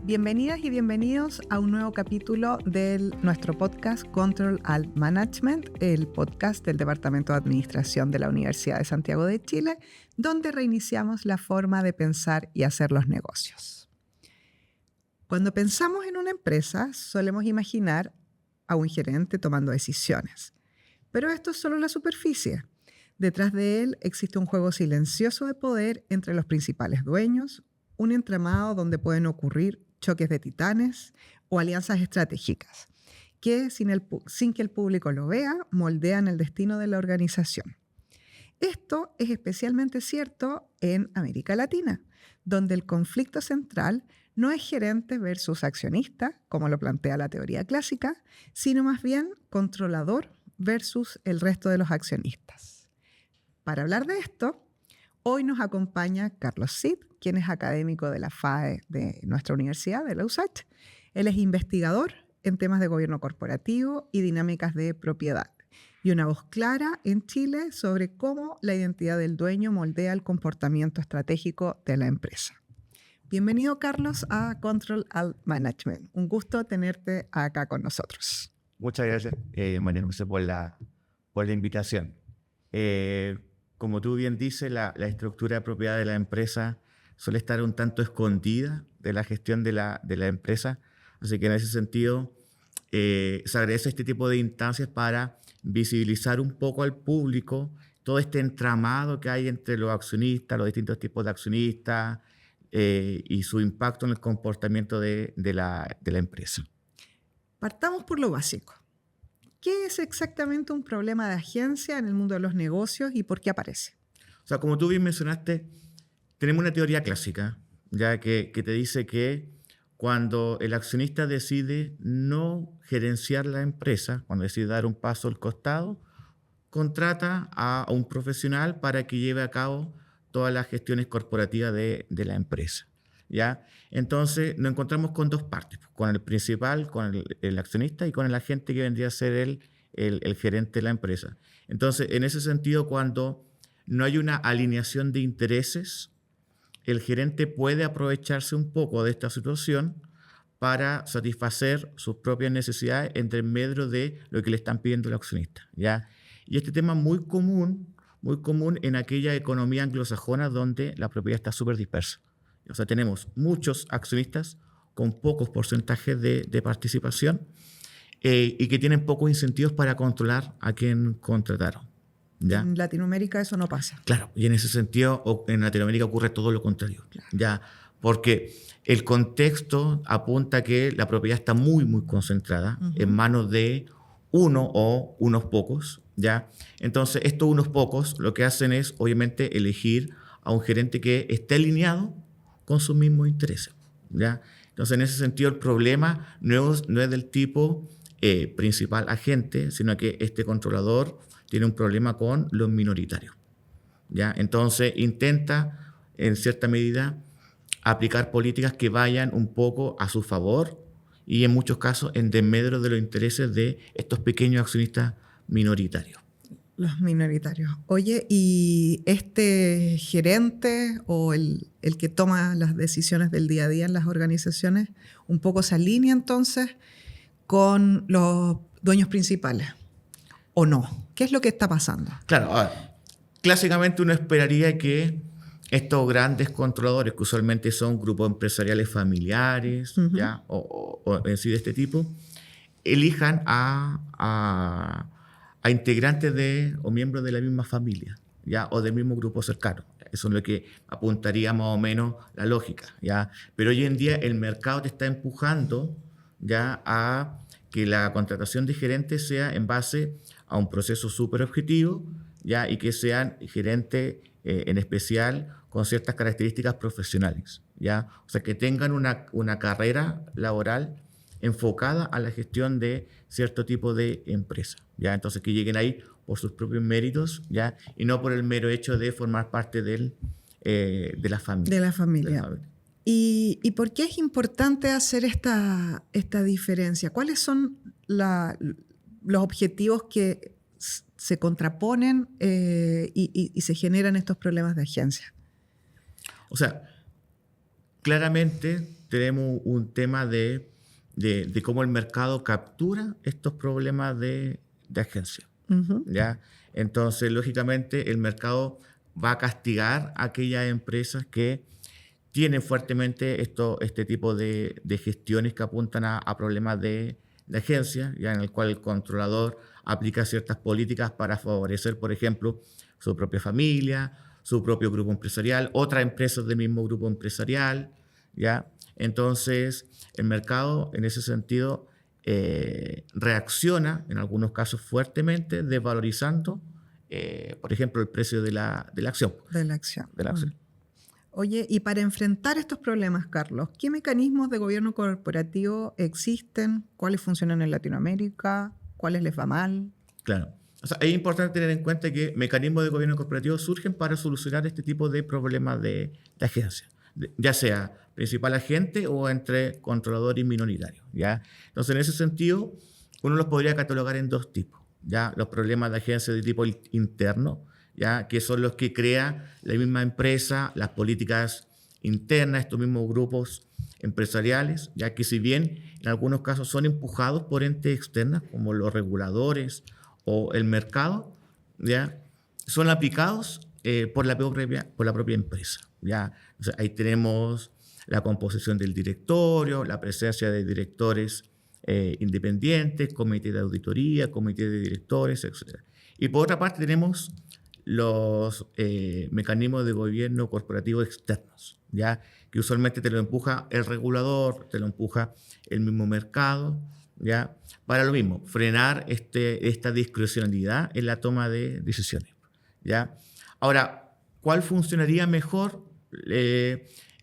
Bienvenidas y bienvenidos a un nuevo capítulo de nuestro podcast Control Alt Management, el podcast del Departamento de Administración de la Universidad de Santiago de Chile, donde reiniciamos la forma de pensar y hacer los negocios. Cuando pensamos en una empresa, solemos imaginar a un gerente tomando decisiones. Pero esto es solo la superficie. Detrás de él existe un juego silencioso de poder entre los principales dueños, un entramado donde pueden ocurrir choques de titanes o alianzas estratégicas que, sin que el público lo vea, moldean el destino de la organización. Esto es especialmente cierto en América Latina, donde el conflicto central no es gerente versus accionista, como lo plantea la teoría clásica, sino más bien controlador versus el resto de los accionistas. Para hablar de esto, hoy nos acompaña Carlos Cid, quien es académico de la FAE de nuestra universidad, de la USACH. Él es investigador en temas de gobierno corporativo y dinámicas de propiedad, y una voz clara en Chile sobre cómo la identidad del dueño moldea el comportamiento estratégico de la empresa. Bienvenido, Carlos, a Control Alt Management. Un gusto tenerte acá con nosotros. Muchas gracias, María José, por la invitación. Como tú bien dices, la estructura de propiedad de la empresa suele estar un tanto escondida de la gestión de la empresa. Así que en ese sentido se agradece este tipo de instancias para visibilizar un poco al público todo este entramado que hay entre los accionistas, los distintos tipos de accionistas y su impacto en el comportamiento de la empresa. Partamos por lo básico. ¿Qué es exactamente un problema de agencia en el mundo de los negocios y por qué aparece? O sea, como tú bien mencionaste, tenemos una teoría clásica, ya que te dice que cuando el accionista decide no gerenciar la empresa, cuando decide dar un paso al costado, contrata a un profesional para que lleve a cabo todas las gestiones corporativas de la empresa, ¿ya? Entonces nos encontramos con dos partes, con el principal, con el accionista y con el agente que vendría a ser el gerente de la empresa. Entonces, en ese sentido, cuando no hay una alineación de intereses, el gerente puede aprovecharse un poco de esta situación para satisfacer sus propias necesidades entre medio de lo que le están pidiendo el accionista, ¿ya? Y este tema es muy común en aquella economía anglosajona donde la propiedad está súper dispersa. O sea, tenemos muchos accionistas con pocos porcentajes de participación y que tienen pocos incentivos para controlar a quien contrataron, ¿ya? En Latinoamérica eso no pasa. Claro, y en ese sentido en Latinoamérica ocurre todo lo contrario, claro. ¿Ya? Porque el contexto apunta a que la propiedad está muy, muy concentrada en manos de uno o unos pocos, ¿ya? Entonces, estos unos pocos lo que hacen es, obviamente, elegir a un gerente que esté alineado con sus mismos intereses, ¿ya? Entonces, en ese sentido, el problema no es del tipo principal agente, sino que este controlador tiene un problema con los minoritarios, ¿ya? Entonces, intenta, en cierta medida, aplicar políticas que vayan un poco a su favor y, en muchos casos, en desmedro de los intereses de estos pequeños accionistas minoritarios. Los minoritarios. Oye, ¿y este gerente o el que toma las decisiones del día a día en las organizaciones un poco se alinea entonces con los dueños principales o no? ¿Qué es lo que está pasando? Claro, clásicamente uno esperaría que estos grandes controladores, que usualmente son grupos empresariales familiares, ¿ya? O en sí de este tipo, elijan a integrantes o miembros de la misma familia, ¿ya? O del mismo grupo cercano. Eso es lo que apuntaría más o menos la lógica, ¿ya? Pero hoy en día el mercado te está empujando, ¿ya?, a que la contratación de gerentes sea en base a un proceso súper objetivo, ¿ya? Y que sean gerentes en especial con ciertas características profesionales, ¿ya? O sea, que tengan una carrera laboral enfocada a la gestión de cierto tipo de empresa, ¿ya? Entonces, que lleguen ahí por sus propios méritos, ¿ya? Y no por el mero hecho de formar parte de la familia. De la familia. ¿Y por qué es importante hacer esta diferencia? ¿Cuáles son los objetivos que se contraponen y se generan estos problemas de agencia? O sea, claramente tenemos un tema de cómo el mercado captura estos problemas de agencia. ¿Ya? Entonces, lógicamente, el mercado va a castigar a aquellas empresas que tienen fuertemente este tipo de gestiones que apuntan a problemas de agencia, ya en el cual el controlador aplica ciertas políticas para favorecer, por ejemplo, su propia familia, su propio grupo empresarial, otras empresas del mismo grupo empresarial, ¿ya? Entonces, el mercado, en ese sentido, reacciona, en algunos casos fuertemente, desvalorizando, por ejemplo, el precio de la acción. De la acción. De la acción. Oye, y para enfrentar estos problemas, Carlos, ¿qué mecanismos de gobierno corporativo existen? ¿Cuáles funcionan en Latinoamérica? ¿Cuáles les va mal? Claro. O sea, es importante tener en cuenta que mecanismos de gobierno corporativo surgen para solucionar este tipo de problemas de agencia, ya sea principal agente o entre controlador y minoritario, ¿ya? Entonces, en ese sentido, uno los podría catalogar en dos tipos, ¿ya? Los problemas de agencia de tipo interno, ¿ya? Que son los que crea la misma empresa, las políticas internas, estos mismos grupos empresariales, ya que si bien en algunos casos son empujados por entes externos, como los reguladores o el mercado, ¿ya? Son aplicados por la propia empresa, ¿ya? O sea, ahí tenemos la composición del directorio, la presencia de directores independientes, comité de auditoría, comité de directores, etc. Y por otra parte tenemos los mecanismos de gobierno corporativo externos, ¿ya? Que usualmente te lo empuja el regulador, te lo empuja el mismo mercado, ¿ya? Para lo mismo, frenar esta discrecionalidad en la toma de decisiones, ¿ya? Ahora, ¿cuál funcionaría mejor?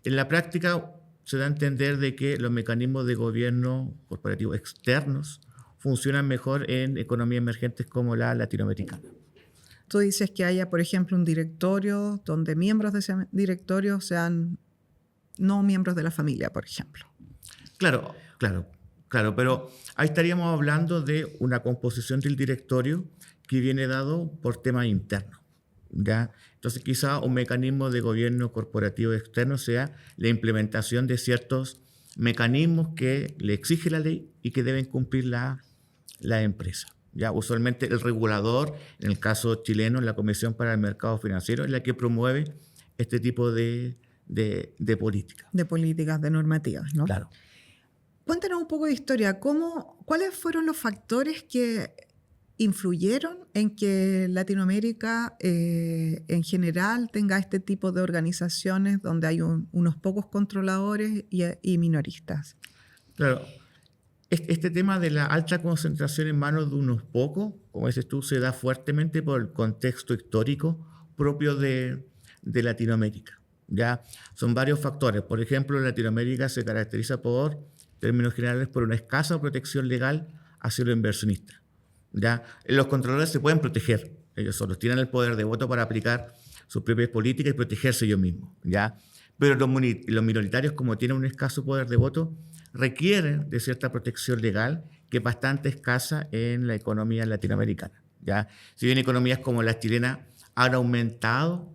En la práctica se da a entender de que los mecanismos de gobierno corporativo externos funcionan mejor en economías emergentes como la latinoamericana. Tú dices que haya, por ejemplo, un directorio donde miembros de ese directorio sean no miembros de la familia, por ejemplo. Claro, pero ahí estaríamos hablando de una composición del directorio que viene dado por temas internos, ¿ya? Entonces, quizá un mecanismo de gobierno corporativo externo sea la implementación de ciertos mecanismos que le exige la ley y que deben cumplir la empresa. Ya, usualmente el regulador, en el caso chileno, la Comisión para el Mercado Financiero, es la que promueve este tipo de políticas. De políticas, de normativas, ¿no? Claro. Cuéntanos un poco de historia. ¿Cuáles fueron los factores que influyeron en que Latinoamérica en general tenga este tipo de organizaciones donde hay unos pocos controladores y minoristas? Claro. Este tema de la alta concentración en manos de unos pocos, como dices tú, se da fuertemente por el contexto histórico propio de Latinoamérica. ¿Ya? Son varios factores. Por ejemplo, Latinoamérica se caracteriza por, en términos generales, por una escasa protección legal hacia los inversionistas. ¿Ya? Los controladores se pueden proteger, ellos solos tienen el poder de voto para aplicar sus propias políticas y protegerse ellos mismos, ¿ya? Pero los minoritarios, como tienen un escaso poder de voto, requieren de cierta protección legal que es bastante escasa en la economía latinoamericana, ¿ya? Si bien economías como la chilena han aumentado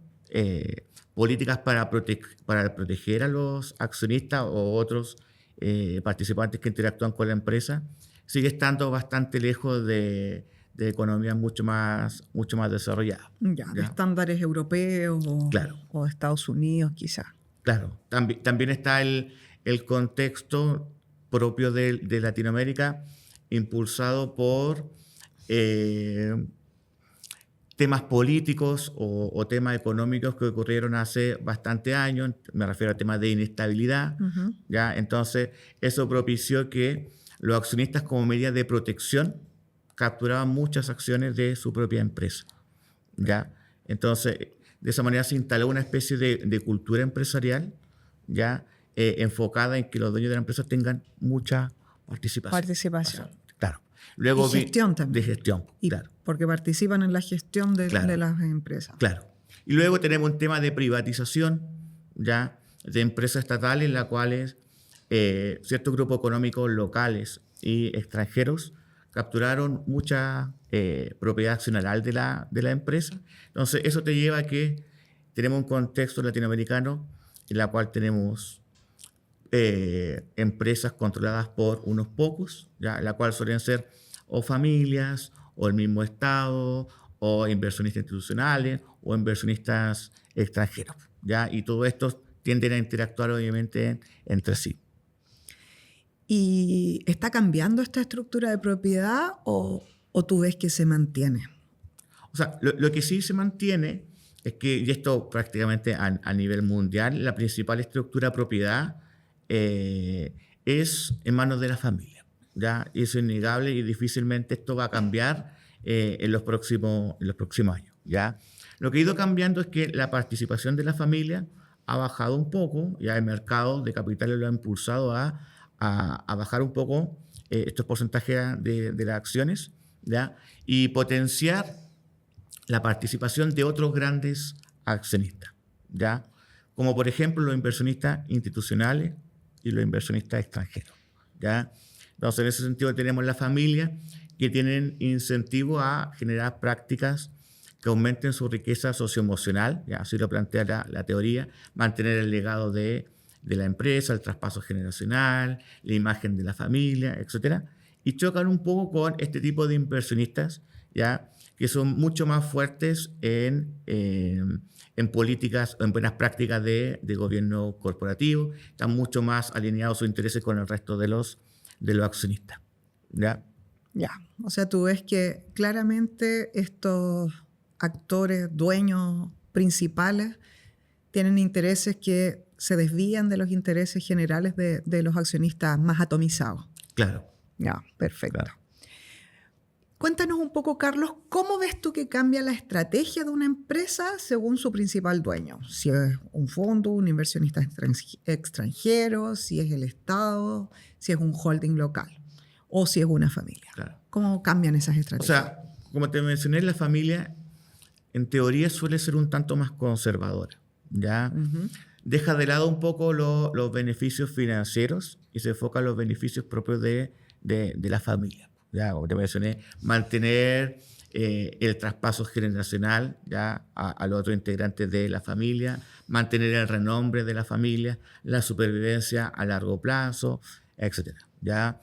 políticas para proteger a los accionistas o otros participantes que interactúan con la empresa, sigue estando bastante lejos de economías mucho más desarrolladas. Ya, de estándares europeos Claro. O de Estados Unidos, quizás. Claro, también está el contexto propio de Latinoamérica, impulsado por temas políticos o temas económicos que ocurrieron hace bastante años. Me refiero a temas de inestabilidad. Uh-huh. ¿Ya? Entonces, eso propició que los accionistas, como medida de protección, capturaban muchas acciones de su propia empresa, ¿ya? Entonces, de esa manera se instaló una especie de cultura empresarial, ¿ya? Enfocada en que los dueños de la empresa tengan mucha participación. Claro. Luego y gestión también. De gestión, claro. Porque participan en la gestión de las empresas. Claro. Y luego tenemos un tema de privatización, ¿ya? De empresas estatales en las cuales ciertos grupos económicos locales y extranjeros capturaron mucha propiedad accionarial de la empresa. Entonces, eso te lleva a que tenemos un contexto latinoamericano en el cual tenemos empresas controladas por unos pocos, ¿ya? La cual suelen ser o familias, o el mismo Estado, o inversionistas institucionales, o inversionistas extranjeros, ¿ya? Y todos estos tienden a interactuar obviamente entre sí. ¿Y está cambiando esta estructura de propiedad o tú ves que se mantiene? O sea, lo que sí se mantiene es que, y esto prácticamente a nivel mundial, la principal estructura de propiedad es en manos de la familia, ¿ya? Y eso es innegable y difícilmente esto va a cambiar en los próximos años, ¿ya? Lo que ha ido cambiando es que la participación de la familia ha bajado un poco, ya el mercado de capitales lo ha impulsado a bajar un poco estos porcentajes de las acciones, ¿ya? Y potenciar la participación de otros grandes accionistas, ¿ya? Como por ejemplo los inversionistas institucionales y los inversionistas extranjeros, ¿ya? Entonces, en ese sentido tenemos la familia que tienen incentivo a generar prácticas que aumenten su riqueza socioemocional, ¿ya? Así lo plantea la teoría, mantener el legado de la empresa, el traspaso generacional, la imagen de la familia, etc. Y chocan un poco con este tipo de inversionistas, ¿ya? Que son mucho más fuertes en políticas, en buenas prácticas de gobierno corporativo, están mucho más alineados sus intereses con el resto de los accionistas, ¿ya? Ya, o sea, tú ves que claramente estos actores, dueños principales, tienen intereses que se desvían de los intereses generales de los accionistas más atomizados. Claro. Ya, perfecto. Claro. Cuéntanos un poco, Carlos, ¿cómo ves tú que cambia la estrategia de una empresa según su principal dueño? Si es un fondo, un inversionista extranjero, si es el Estado, si es un holding local o si es una familia. Claro. ¿Cómo cambian esas estrategias? O sea, como te mencioné, la familia en teoría suele ser un tanto más conservadora, ¿ya? Uh-huh. Deja de lado un poco los beneficios financieros y se enfoca en los beneficios propios de la familia. Ya, como te mencioné, mantener el traspaso generacional, ya, a los otros integrantes de la familia, mantener el renombre de la familia, la supervivencia a largo plazo, etc. ¿Ya?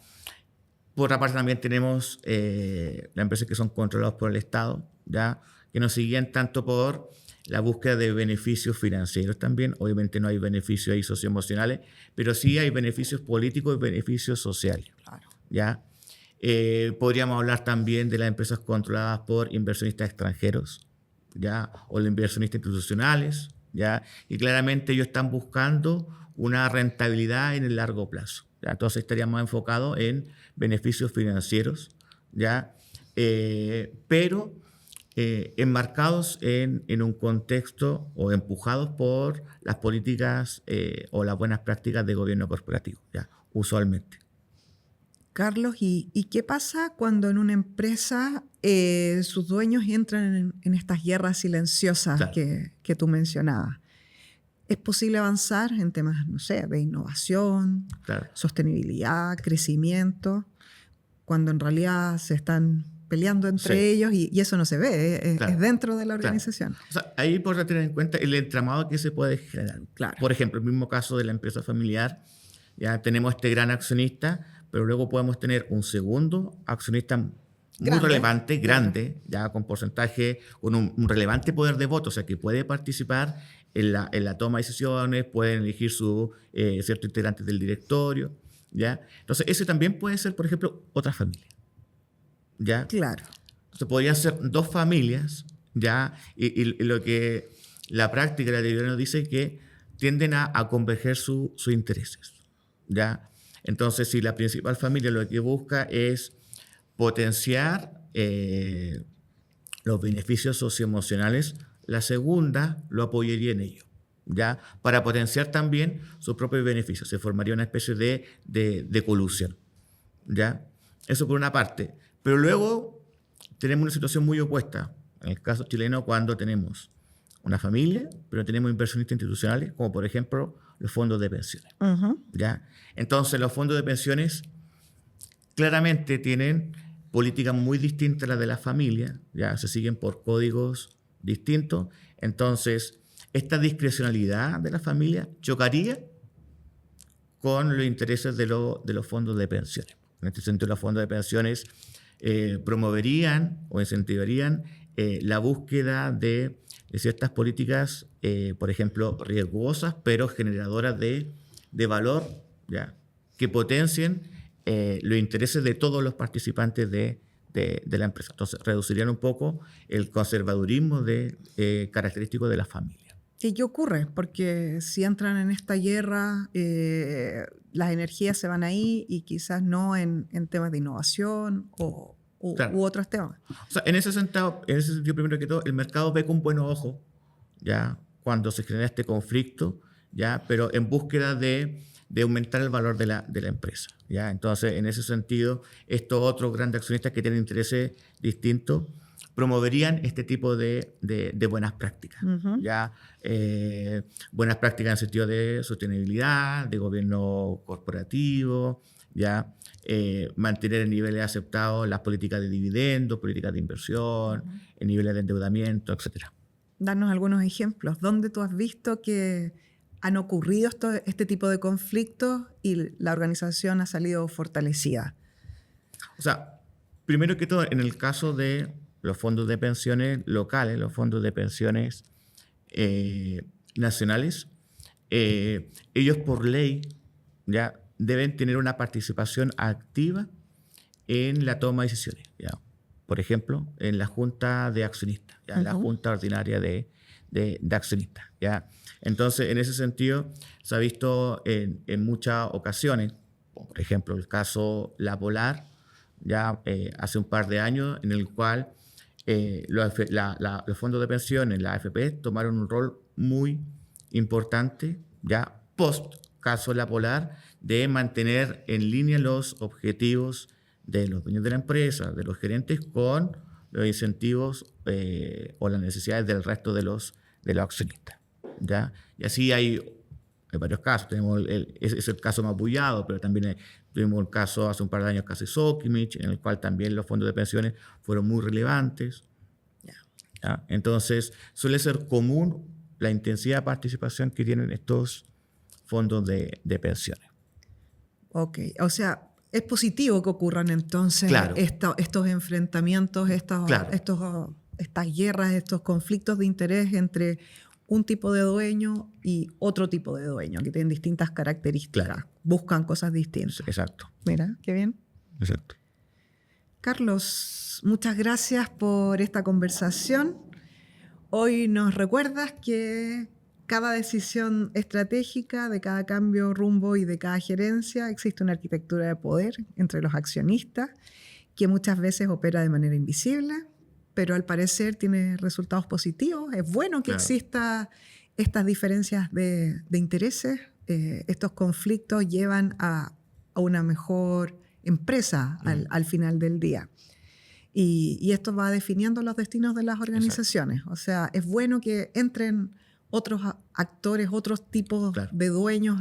Por otra parte, también tenemos las empresas que son controladas por el Estado, ¿ya? Que nos siguen tanto por la búsqueda de beneficios financieros también. Obviamente no hay beneficios ahí socioemocionales, pero sí hay beneficios políticos y beneficios sociales. Claro. ¿Ya? Podríamos hablar también de las empresas controladas por inversionistas extranjeros, ¿ya? O los inversionistas institucionales, ¿ya? Y claramente ellos están buscando una rentabilidad en el largo plazo, ¿ya? Entonces estaríamos enfocados en beneficios financieros, ¿ya? Pero enmarcados en un contexto o empujados por las políticas o las buenas prácticas de gobierno corporativo, ¿ya? Usualmente. Carlos, ¿y qué pasa cuando en una empresa sus dueños entran en estas guerras silenciosas, Claro, que tú mencionabas? ¿Es posible avanzar en temas, no sé, de innovación, claro. sostenibilidad, crecimiento, cuando en realidad se están peleando entre Sí. ellos y eso no se ve, Claro, es dentro de la claro. organización? O sea, ahí hay tener en cuenta el entramado que se puede generar. Claro. Por ejemplo, el mismo caso de la empresa familiar, ya tenemos este gran accionista, pero luego podemos tener un segundo accionista muy relevante, grande, ya con porcentaje, con un relevante poder de voto, o sea, que puede participar en la toma de decisiones, pueden elegir ciertos integrantes del directorio, ¿ya? Entonces, ese también puede ser, por ejemplo, otra familia, ¿ya? Claro. Entonces, podrían ser dos familias, ¿ya? Y lo que la práctica de la teoría nos dice que tienden a converger sus intereses, ¿ya? Entonces, si la principal familia lo que busca es potenciar los beneficios socioemocionales, la segunda lo apoyaría en ello, ¿ya? Para potenciar también sus propios beneficios. Se formaría una especie de colusión, ¿ya? Eso por una parte. Pero luego tenemos una situación muy opuesta. En el caso chileno, cuando tenemos una familia, pero tenemos inversionistas institucionales, como por ejemplo los fondos de pensiones. Uh-huh. ¿Ya? Entonces, los fondos de pensiones claramente tienen políticas muy distintas a las de la familia, ya se siguen por códigos distintos. Entonces, esta discrecionalidad de la familia chocaría con los intereses de los fondos de pensiones. En este sentido, los fondos de pensiones promoverían o incentivarían la búsqueda de ciertas políticas, por ejemplo, riesgosas, pero generadoras de valor, ¿ya?, que potencien los intereses de todos los participantes de la empresa. Entonces, reducirían un poco el conservadurismo característico de la familia. ¿Y qué ocurre? Porque si entran en esta guerra, las energías se van ahí y quizás no en temas de innovación Claro. u otros temas. O sea, en ese sentido, primero que todo, el mercado ve con buenos ojos, ¿ya?, cuando se genera este conflicto, ¿ya?, pero en búsqueda de aumentar el valor de la empresa, ¿ya? Entonces, en ese sentido, estos otros grandes accionistas que tienen intereses distintos promoverían este tipo de buenas prácticas, Uh-huh. ¿ya? Buenas prácticas en el sentido de sostenibilidad, de gobierno corporativo, ¿ya? Mantener en niveles aceptados las políticas de dividendos, políticas de inversión, Uh-huh. en niveles de endeudamiento, etc. Darnos algunos ejemplos. ¿Dónde tú has visto que han ocurrido este tipo de conflictos y la organización ha salido fortalecida? O sea, primero que todo, en el caso de los fondos de pensiones locales, los fondos de pensiones nacionales, ellos por ley ya deben tener una participación activa en la toma de decisiones, ¿ya? Por ejemplo, en la junta de accionistas, ¿ya? En la junta ordinaria de accionistas, ¿ya? Entonces, en ese sentido, se ha visto en muchas ocasiones, por ejemplo, el caso La Polar, ya hace un par de años, en el cual los fondos de pensiones, la AFP, tomaron un rol muy importante, ya post caso La Polar, de mantener en línea los objetivos de los dueños de la empresa, de los gerentes, con los incentivos o las necesidades del resto de los accionistas, ¿ya? Y así hay varios casos. Tenemos es el caso más bullado, pero también tuvimos el caso hace un par de años, caso Sokimich, en el cual también los fondos de pensiones fueron muy relevantes, ¿ya? Entonces, suele ser común la intensidad de participación que tienen estos fondos de pensiones. Ok, o sea, es positivo que ocurran entonces Claro. estos enfrentamientos, Claro. estas guerras, estos conflictos de interés entre un tipo de dueño y otro tipo de dueño, que tienen distintas características, Claro. buscan cosas distintas. Exacto. Mira, qué bien. Exacto. Carlos, muchas gracias por esta conversación. Hoy nos recuerdas que cada decisión estratégica, de cada cambio rumbo y de cada gerencia, existe una arquitectura de poder entre los accionistas que muchas veces opera de manera invisible, pero al parecer tiene resultados positivos. Es bueno que Claro. exista estas diferencias de intereses. Estos conflictos llevan a una mejor empresa al final del día. Y esto va definiendo los destinos de las organizaciones. Exacto. O sea, es bueno que entren otros actores, otros tipos Claro. de dueños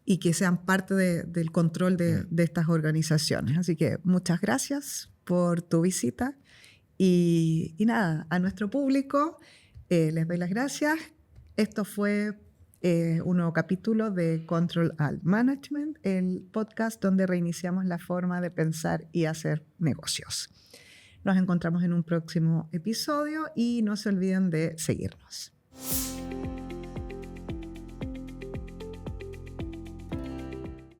y que sean parte del control de estas organizaciones. Así que muchas gracias por tu visita. Y nada, a nuestro público les doy las gracias. Esto fue un nuevo capítulo de Control Alt Management, el podcast donde reiniciamos la forma de pensar y hacer negocios. Nos encontramos en un próximo episodio y no se olviden de seguirnos.